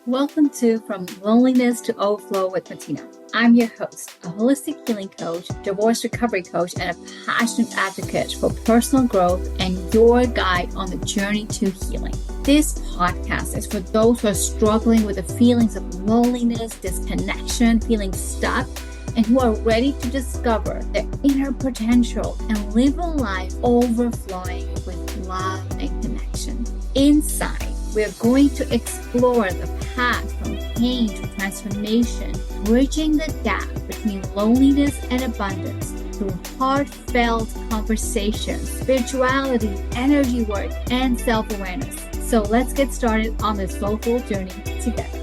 Welcome to From Loneliness to Overflow with Matina. I'm your host, a holistic healing coach, divorce recovery coach, and a passionate advocate for personal growth and your guide on the journey to healing. This podcast is for those who are struggling with the feelings of loneliness, disconnection, feeling stuck, and who are ready to discover their inner potential and live a life overflowing with love and connection. Inside, we are going to explore the path from pain to transformation, bridging the gap between loneliness and abundance through heartfelt conversations, spirituality, energy work, and self-awareness. So let's get started on this soulful journey together.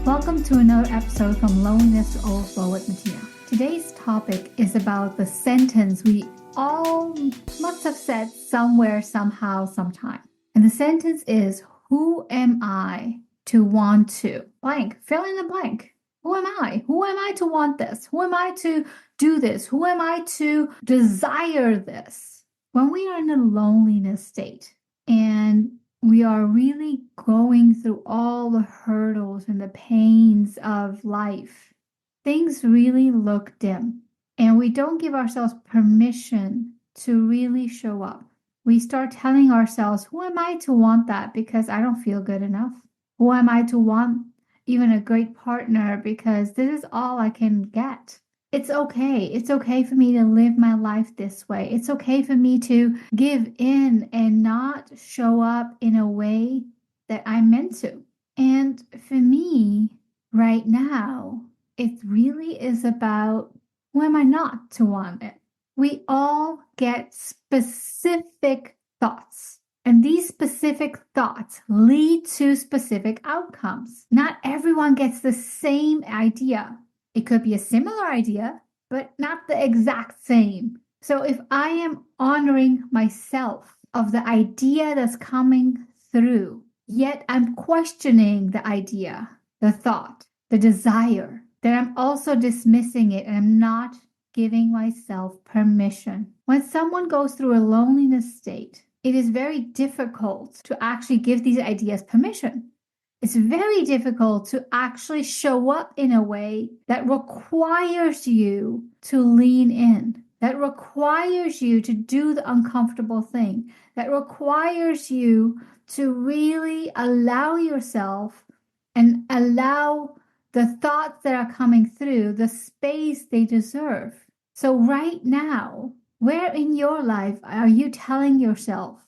Welcome to another episode from Loneliness to Overflow with Matina. Today's topic is about the sentence we all must have said somewhere, somehow, sometime. And the sentence is, who am I to want to blank? Fill in the blank. Who am I? Who am I to want this? Who am I to do this? Who am I to desire this? When we are in a loneliness state and we are really going through all the hurdles and the pains of life, things really look dim. And we don't give ourselves permission to really show up. We start telling ourselves, who am I to want that because I don't feel good enough? Who am I to want even a great partner because this is all I can get? It's okay. It's okay for me to live my life this way. It's okay for me to give in and not show up in a way that I'm meant to. And for me, right now, it really is about who am I not to want it? We all get specific thoughts, and these specific thoughts lead to specific outcomes. Not everyone gets the same idea. It could be a similar idea, but not the exact same. So if I am honoring myself of the idea that's coming through, yet I'm questioning the idea, the thought, the desire, then I'm also dismissing it and I'm not giving myself permission. When someone goes through a loneliness state, it is very difficult to actually give these ideas permission. It's very difficult to actually show up in a way that requires you to lean in, that requires you to do the uncomfortable thing, that requires you to really allow yourself and allow the thoughts that are coming through the space they deserve. So right now, where in your life are you telling yourself,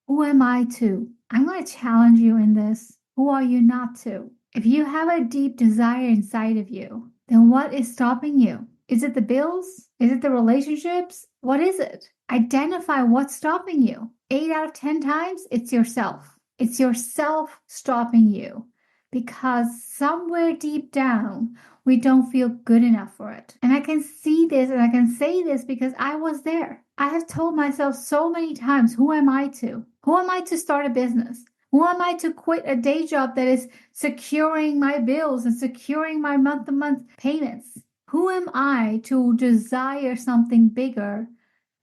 who am I to? I'm going to challenge you in this. Who are you not to? If you have a deep desire inside of you, then what is stopping you? Is it the bills? Is it the relationships? What is it? Identify what's stopping you. 8 out of 10 times, it's yourself. It's yourself stopping you because somewhere deep down, we don't feel good enough for it. And I can see this and I can say this because I was there. I have told myself so many times, who am I to? Who am I to start a business? Who am I to quit a day job that is securing my bills and securing my month-to-month payments? Who am I to desire something bigger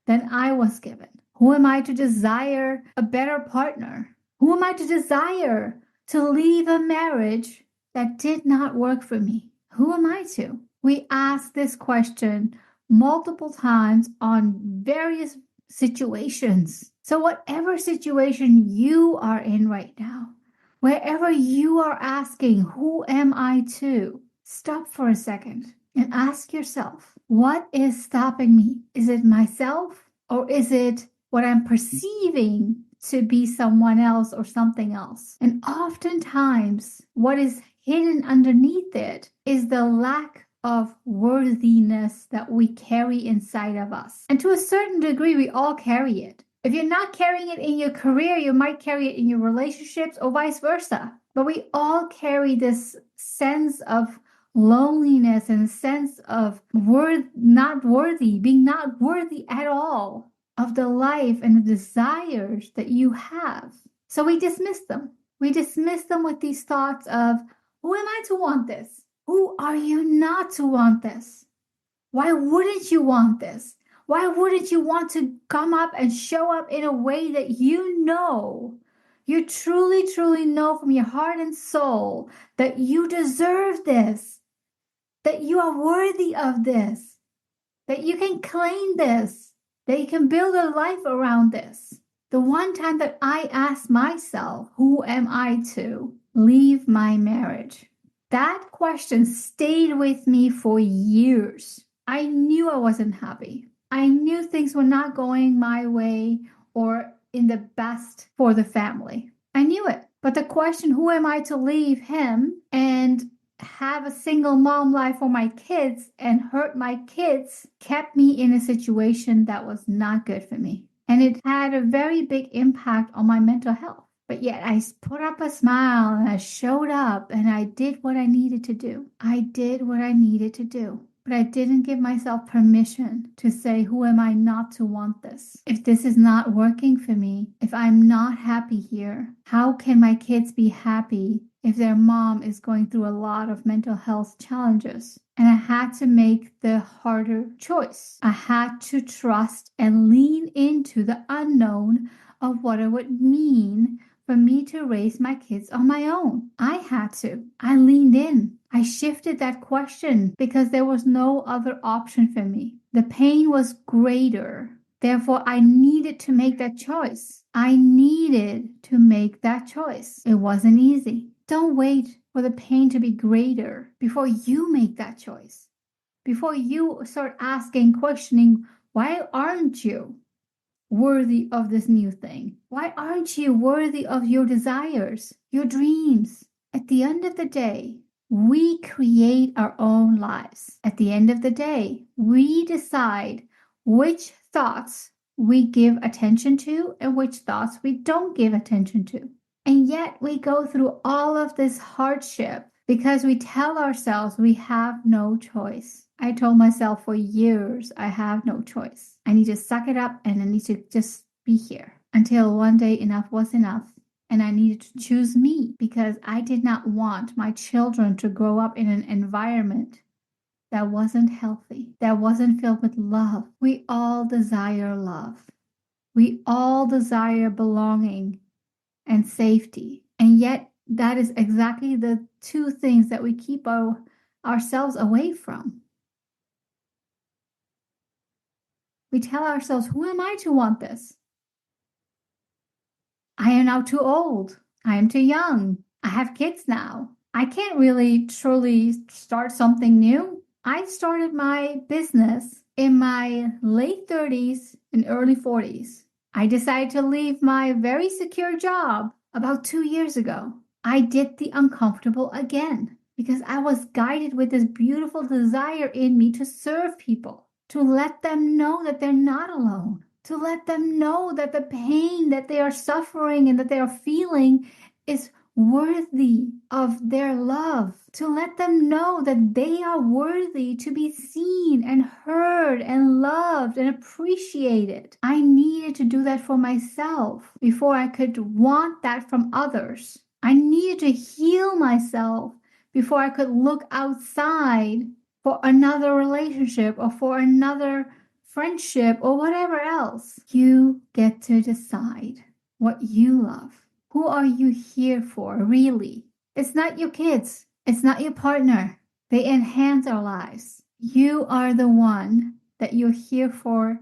than I was given? Who am I to desire a better partner? Who am I to desire to leave a marriage that did not work for me? Who am I to? We ask this question multiple times on various situations. So whatever situation you are in right now, wherever you are asking, who am I to? Stop for a second and ask yourself, what is stopping me? Is it myself or is it what I'm perceiving to be someone else or something else? And oftentimes what is hidden underneath it is the lack of worthiness that we carry inside of us. And to a certain degree, we all carry it. If you're not carrying it in your career, you might carry it in your relationships or vice versa. But we all carry this sense of loneliness and a sense of not worthy, being not worthy at all of the life and the desires that you have. So we dismiss them. We dismiss them with these thoughts of, who am I to want this? Who are you not to want this? Why wouldn't you want this? Why wouldn't you want to come up and show up in a way that you know You truly, truly know from your heart and soul that you deserve this, that you are worthy of this, that you can claim this, that you can build a life around this. The one time that I asked myself, who am I to leave my marriage? That question stayed with me for years. I knew I wasn't happy. I knew things were not going my way or in the best for the family. I knew it. But the question, who am I to leave him and have a single mom life for my kids and hurt my kids, kept me in a situation that was not good for me. And it had a very big impact on my mental health. But yet I put up a smile and I showed up and I did what I needed to do. I did what I needed to do. But I didn't give myself permission to say, who am I not to want this? If this is not working for me, if I'm not happy here, how can my kids be happy if their mom is going through a lot of mental health challenges? And I had to make the harder choice. I had to trust and lean into the unknown of what it would mean for me to raise my kids on my own. I had to. I leaned in. I shifted that question because there was no other option for me. The pain was greater. Therefore, I needed to make that choice. I needed to make that choice. It wasn't easy. Don't wait for the pain to be greater before you make that choice. Before you start asking, questioning, why aren't you worthy of this new thing? Why aren't you worthy of your desires, your dreams? At the end of the day, we create our own lives. At the end of the day, we decide which thoughts we give attention to and which thoughts we don't give attention to. And yet we go through all of this hardship because we tell ourselves we have no choice. I told myself for years, I have no choice. I need to suck it up and I need to just be here until one day enough was enough. And I needed to choose me because I did not want my children to grow up in an environment that wasn't healthy, that wasn't filled with love. We all desire love. We all desire belonging and safety. And yet that is exactly the two things that we keep ourselves away from. We tell ourselves, who am I to want this? I am now too old. I am too young. I have kids now. I can't really truly start something new. I started my business in my late 30s and early 40s. I decided to leave my very secure job about 2 years ago. I did the uncomfortable again because I was guided with this beautiful desire in me to serve people, to let them know that they're not alone, to let them know that the pain that they are suffering and that they are feeling is worthy of their love, to let them know that they are worthy to be seen and heard and loved and appreciated. I needed to do that for myself before I could want that from others. I needed to heal myself before I could look outside for another relationship or for another friendship or whatever else. You get to decide what you love. Who are you here for, really? It's not your kids. It's not your partner. They enhance our lives. You are the one that you're here for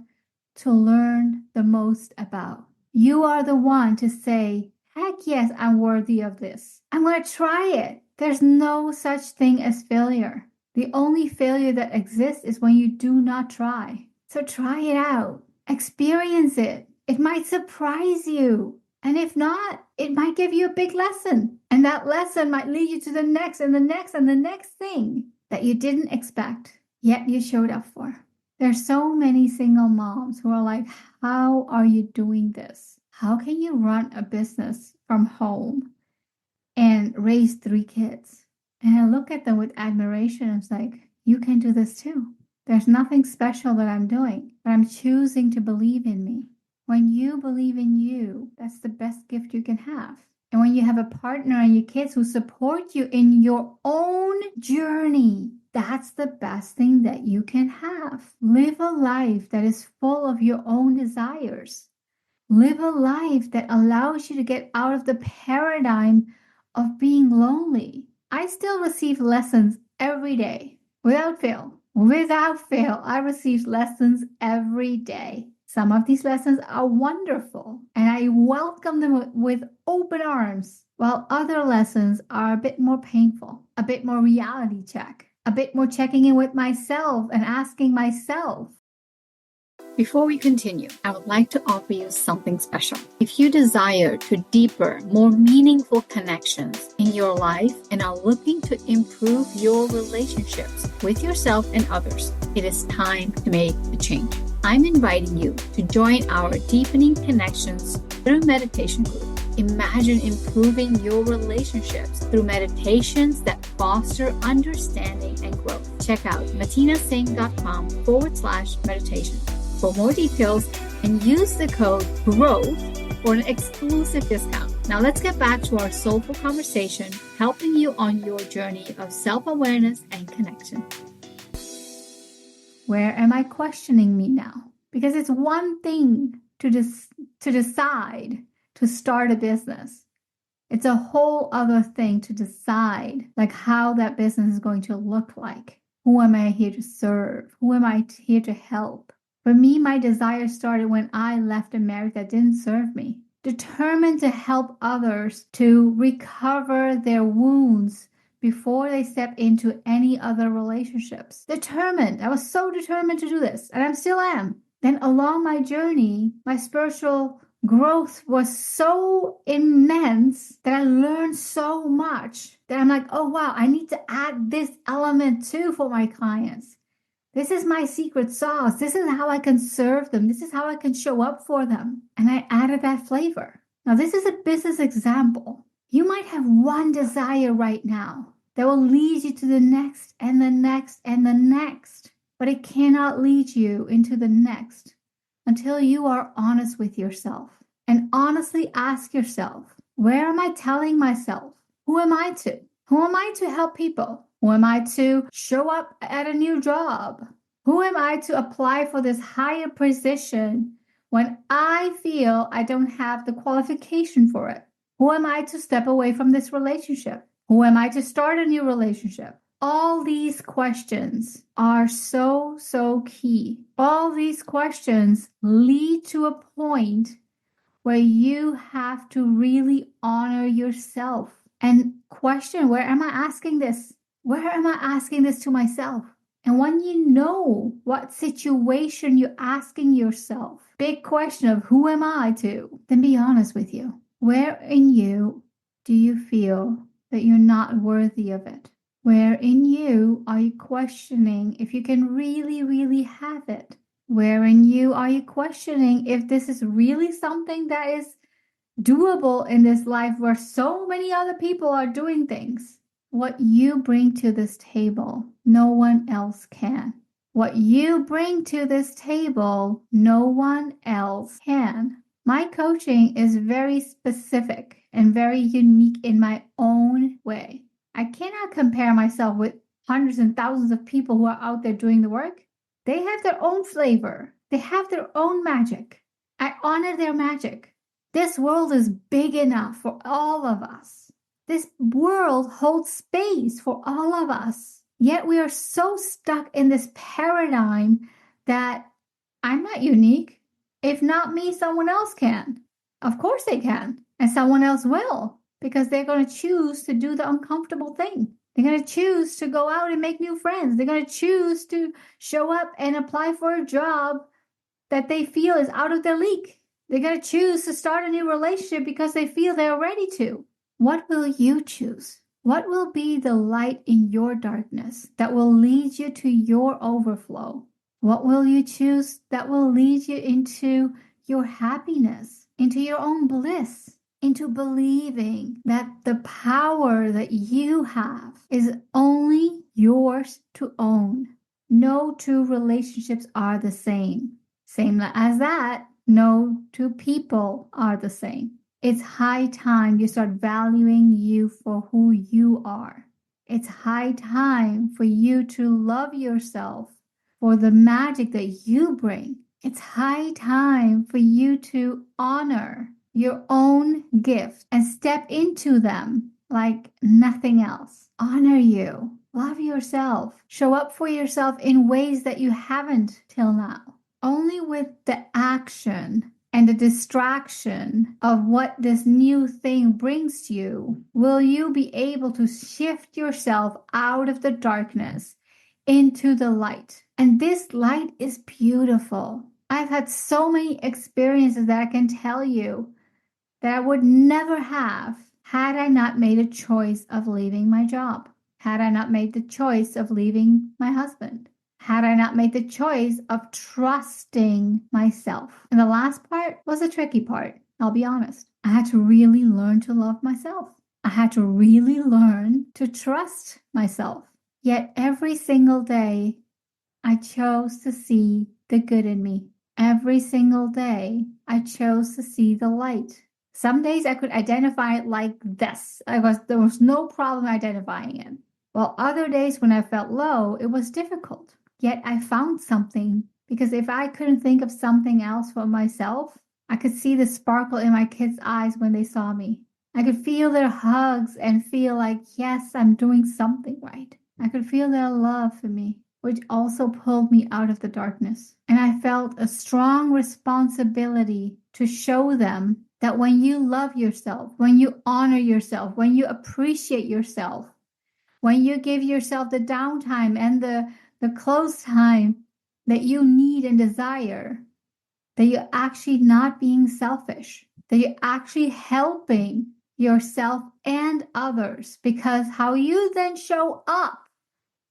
to learn the most about. You are the one to say, heck yes, I'm worthy of this. I'm going to try it. There's no such thing as failure. The only failure that exists is when you do not try. So try it out. Experience it. It might surprise you. And if not, it might give you a big lesson. And that lesson might lead you to the next and the next and the next thing that you didn't expect, yet you showed up for. There's so many single moms who are like, how are you doing this? How can you run a business from home and raise 3 kids? And I look at them with admiration. It's like, you can do this too. There's nothing special that I'm doing, but I'm choosing to believe in me. When you believe in you, that's the best gift you can have. And when you have a partner and your kids who support you in your own journey, that's the best thing that you can have. Live a life that is full of your own desires. Live a life that allows you to get out of the paradigm of being lonely. I still receive lessons every day without fail. Without fail, I receive lessons every day. Some of these lessons are wonderful and I welcome them with open arms, while other lessons are a bit more painful, a bit more reality check, a bit more checking in with myself and asking myself. Before we continue, I would like to offer you something special. If you desire to deeper, more meaningful connections in your life and are looking to improve your relationships with yourself and others, it is time to make a change. I'm inviting you to join our Deepening Connections through Meditation group. Imagine improving your relationships through meditations that foster understanding and growth. Check out matinasingh.com/meditation for more details and use the code GROWTH for an exclusive discount. Now let's get back to our soulful conversation, helping you on your journey of self-awareness and connection. Where am I questioning me now? Because it's one thing to decide to start a business. It's a whole other thing to decide like how that business is going to look like. Who am I here to serve? Who am I here to help? For me, my desire started when I left a marriage that didn't serve me. Determined to help others to recover their wounds before they step into any other relationships. Determined. I was so determined to do this, and I still am. Then along my journey, my spiritual growth was so immense that I learned so much that I'm like, oh wow, I need to add this element too for my clients. This is my secret sauce. This is how I can serve them. This is how I can show up for them. And I added that flavor. Now, this is a business example. You might have one desire right now that will lead you to the next and the next and the next, but it cannot lead you into the next until you are honest with yourself and honestly ask yourself, where am I telling myself? Who am I to? Who am I to help people? Who am I to show up at a new job? Who am I to apply for this higher position when I feel I don't have the qualification for it? Who am I to step away from this relationship? Who am I to start a new relationship? All these questions are so key. All these questions lead to a point where you have to really honor yourself and question, where am I asking this? Where am I asking this to myself? And when you know what situation you're asking yourself, big question of who am I to, then be honest with you. Where in you do you feel that you're not worthy of it? Where in you are you questioning if you can really have it? Where in you are you questioning if this is really something that is doable in this life where so many other people are doing things? What you bring to this table, no one else can. What you bring to this table, no one else can. My coaching is very specific and very unique in my own way. I cannot compare myself with hundreds and thousands of people who are out there doing the work. They have their own flavor. They have their own magic. I honor their magic. This world is big enough for all of us. This world holds space for all of us. Yet we are so stuck in this paradigm that I'm not unique. If not me, someone else can. Of course they can. And someone else will, because they're going to choose to do the uncomfortable thing. They're going to choose to go out and make new friends. They're going to choose to show up and apply for a job that they feel is out of their league. They're going to choose to start a new relationship because they feel they're ready to. What will you choose? What will be the light in your darkness that will lead you to your overflow? What will you choose that will lead you into your happiness, into your own bliss, into believing that the power that you have is only yours to own? No two relationships are the same. Same as that, no two people are the same. It's high time you start valuing you for who you are. It's high time for you to love yourself for the magic that you bring. It's high time for you to honor your own gifts and step into them like nothing else. Honor you. Love yourself. Show up for yourself in ways that you haven't till now. Only with the action and the distraction of what this new thing brings you will you be able to shift yourself out of the darkness into the light. And this light is beautiful. I've had so many experiences that I can tell you that I would never have had I not made a choice of leaving my job, had I not made the choice of leaving my husband, had I not made the choice of trusting myself. And the last part was the tricky part, I'll be honest. I had to really learn to love myself. I had to really learn to trust myself. Yet every single day, I chose to see the good in me. Every single day, I chose to see the light. Some days I could identify it like this. There was no problem identifying it. While other days when I felt low, it was difficult. Yet I found something, because if I couldn't think of something else for myself, I could see the sparkle in my kids' eyes when they saw me. I could feel their hugs and feel like, yes, I'm doing something right. I could feel their love for me, which also pulled me out of the darkness. And I felt a strong responsibility to show them that when you love yourself, when you honor yourself, when you appreciate yourself, when you give yourself the downtime and the close time that you need and desire, that you're actually not being selfish, that you're actually helping yourself and others, because how you then show up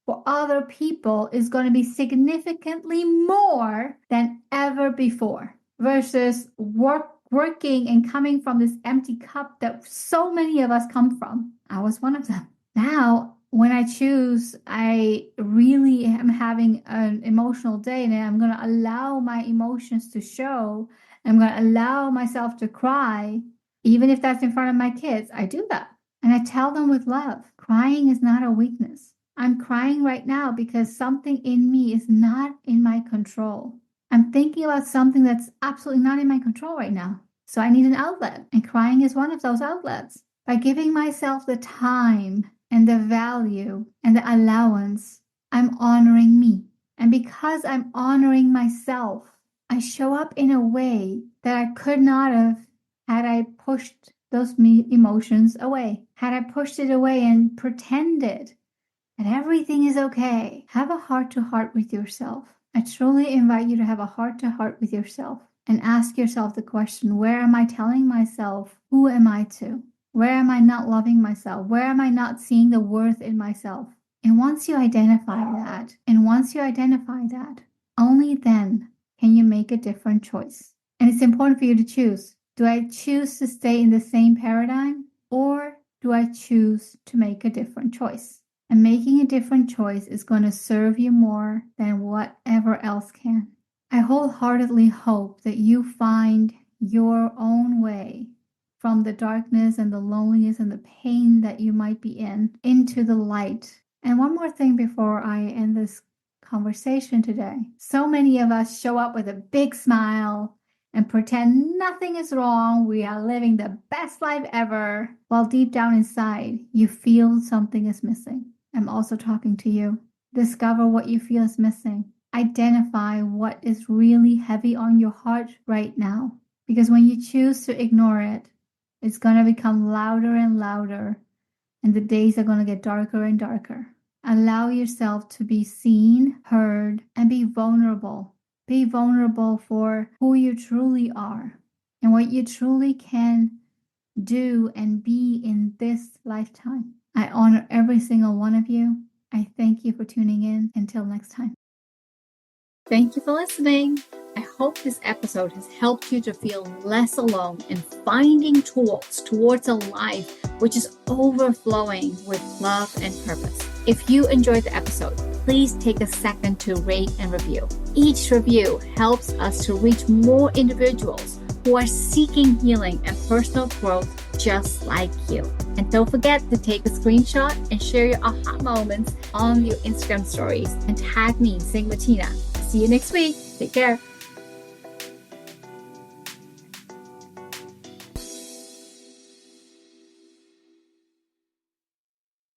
for other people is going to be significantly more than ever before, versus working and coming from this empty cup that so many of us come from. I was one of them. Now, when I choose, I really am having an emotional day and I'm going to allow my emotions to show. I'm going to allow myself to cry, even if that's in front of my kids. I do that. And I tell them with love, crying is not a weakness. I'm crying right now because something in me is not in my control. I'm thinking about something that's absolutely not in my control right now. So I need an outlet. And crying is one of those outlets. By giving myself the time and the value and the allowance, I'm honoring me. And because I'm honoring myself, I show up in a way that I could not have had I pushed those emotions away. Had I pushed it away and pretended that everything is okay. Have a heart-to-heart with yourself. I truly invite you to have a heart-to-heart with yourself and ask yourself the question, where am I telling myself, who am I to? Where am I not loving myself? Where am I not seeing the worth in myself? And once you identify that, only then can you make a different choice. And it's important for you to choose. Do I choose to stay in the same paradigm, or do I choose to make a different choice? And making a different choice is going to serve you more than whatever else can. I wholeheartedly hope that you find your own way from the darkness and the loneliness and the pain that you might be in into the light. And one more thing before I end this conversation today. So many of us show up with a big smile and pretend nothing is wrong. We are living the best life ever, while deep down inside, you feel something is missing. I'm also talking to you. Discover what you feel is missing. Identify what is really heavy on your heart right now. Because when you choose to ignore it, it's going to become louder and louder, and the days are going to get darker and darker. Allow yourself to be seen, heard, and be vulnerable. Be vulnerable for who you truly are and what you truly can do and be in this lifetime. I honor every single one of you. I thank you for tuning in. Until next time. Thank you for listening. I hope this episode has helped you to feel less alone in finding tools towards a life which is overflowing with love and purpose. If you enjoyed the episode, please take a second to rate and review. Each review helps us to reach more individuals who are seeking healing and personal growth just like you. And don't forget to take a screenshot and share your aha moments on your Instagram stories and tag me, Singh Matina. See you next week. Take care.